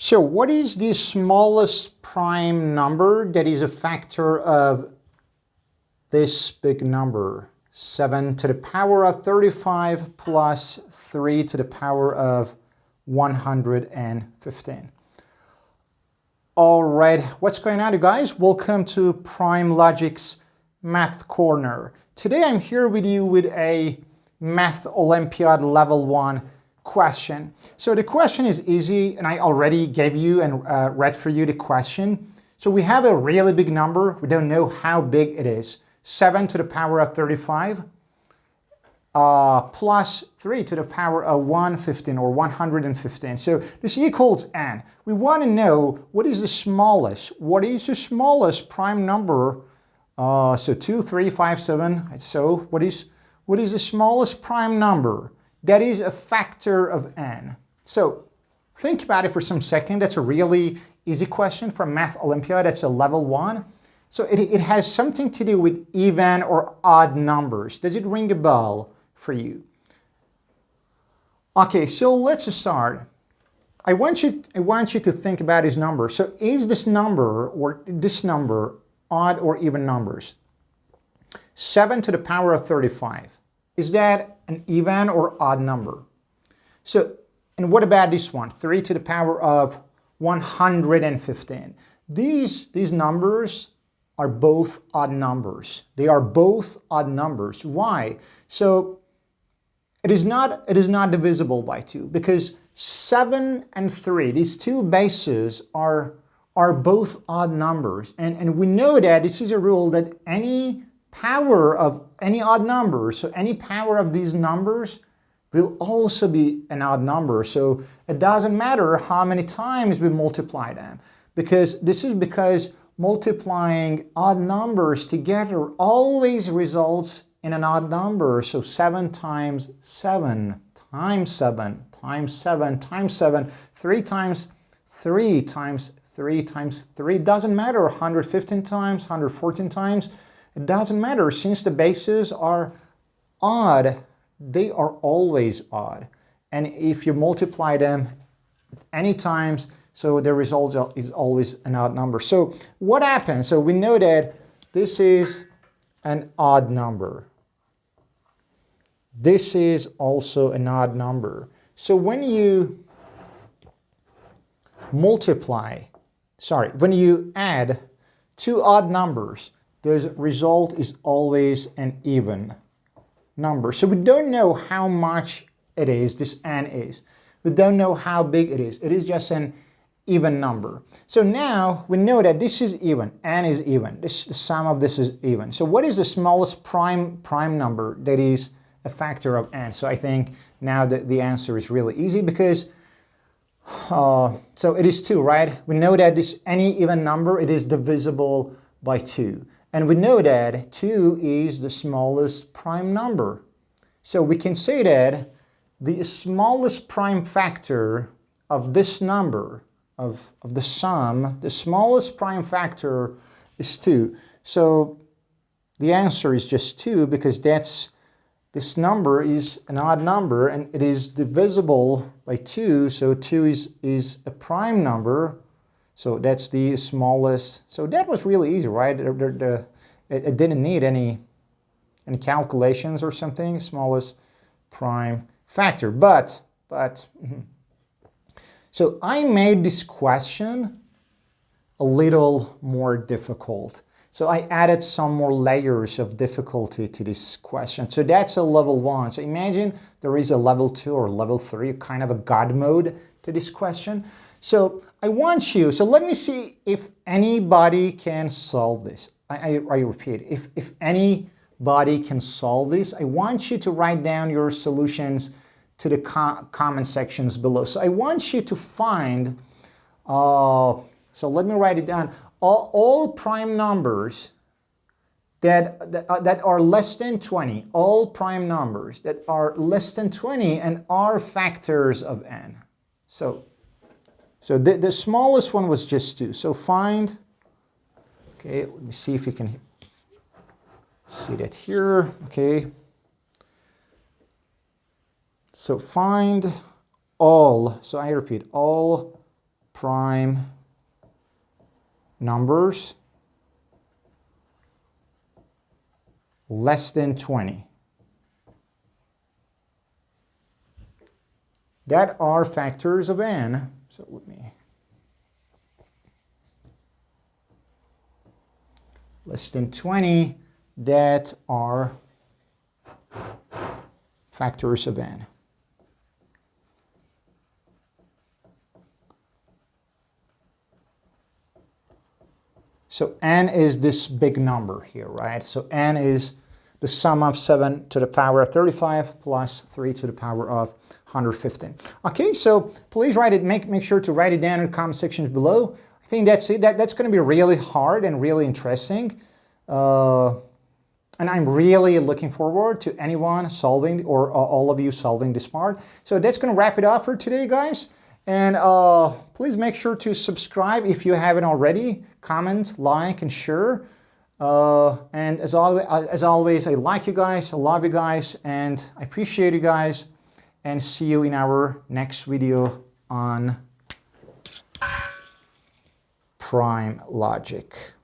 So what is the smallest prime number that is a factor of this big number? 7 to the power of 35 plus 3 to the power of 115. All right, what's going on, you guys? Welcome to Prime Logic's Math Corner. Today I'm here with you with a Math Olympiad Level 1 question. So the question is easy, and I already gave you and read for you the question. So we have a really big number. We don't know how big it is. 7 to the power of 35 plus 3 to the power of 115 or 115. So this equals n. We want to know what is the smallest. What is the smallest prime number? So 2, 3, 5, 7. So what is the smallest prime number that is a factor of n? So think about it for some second. That's a really easy question from Math Olympiad. That's a level 1. So it has something to do with even or odd numbers. Does it ring a bell for you? Okay, so let's start. I want you to think about this number. So is this number odd or even numbers? 7 to the power of 35. Is that an even or odd number? So, and what about this one? 3 to the power of 115. These numbers are both odd numbers. They are both odd numbers. Why? So it is not divisible by 2 because 7 and 3, these two bases are both odd numbers. And we know that this is a rule that any power of any odd number, so any power of these numbers will also be an odd number. So it doesn't matter how many times we multiply them, because multiplying odd numbers together always results in an odd number. So 7 times 7 times 7 times 7 times 7, 3 times 3 times 3 times 3. It doesn't matter 115 times, 114 times. It doesn't matter. Since the bases are odd, they are always odd. And if you multiply them any times, so the result is always an odd number. So what happens? So we know that this is an odd number. This is also an odd number. So when you when you add two odd numbers, the result is always an even number. So we don't know how much it is, this n is. We don't know how big it is. It is just an even number. So now we know that this is even, n is even. The sum of this is even. So what is the smallest prime number that is a factor of n? So I think now the answer is really easy because so it is 2, right? We know that any even number, it is divisible by 2. And we know that 2 is the smallest prime number. So we can say that the smallest prime factor of this number, of the sum, the smallest prime factor is 2. So the answer is just 2 because this number is an odd number and it is divisible by 2. So 2 is a prime number. So that's the smallest. So that was really easy, right? It didn't need any calculations or something. Smallest prime factor. But so I made this question a little more difficult. So I added some more layers of difficulty to this question. So that's a level 1. So imagine there is a level 2 or level 3, kind of a God mode to this question. So I want you, so let me see if anybody can solve this. I repeat, if anybody can solve this, I want you to write down your solutions to the comment sections below. So I want you to find, so let me write it down, all prime numbers that are less than 20, all prime numbers that are less than 20 and are factors of n. So the smallest one was just 2. So find, okay, let me see if you can see that here, okay. So find all, so I repeat, all prime numbers less than 20 that are factors of n. So let me less than 20 that are factors of n. So n is this big number here, right? So n is the sum of 7 to the power of 35 plus 3 to the power of 115. Okay, so please write it, make sure to write it down in the comment section below. I think that's it. That's going to be really hard and really interesting. And I'm really looking forward to anyone solving, or all of you solving this part. So that's going to wrap it up for today, guys. And please make sure to subscribe if you haven't already. Comment, like, and share. And as always, I like you guys, I love you guys, and I appreciate you guys. And see you in our next video on prime logic.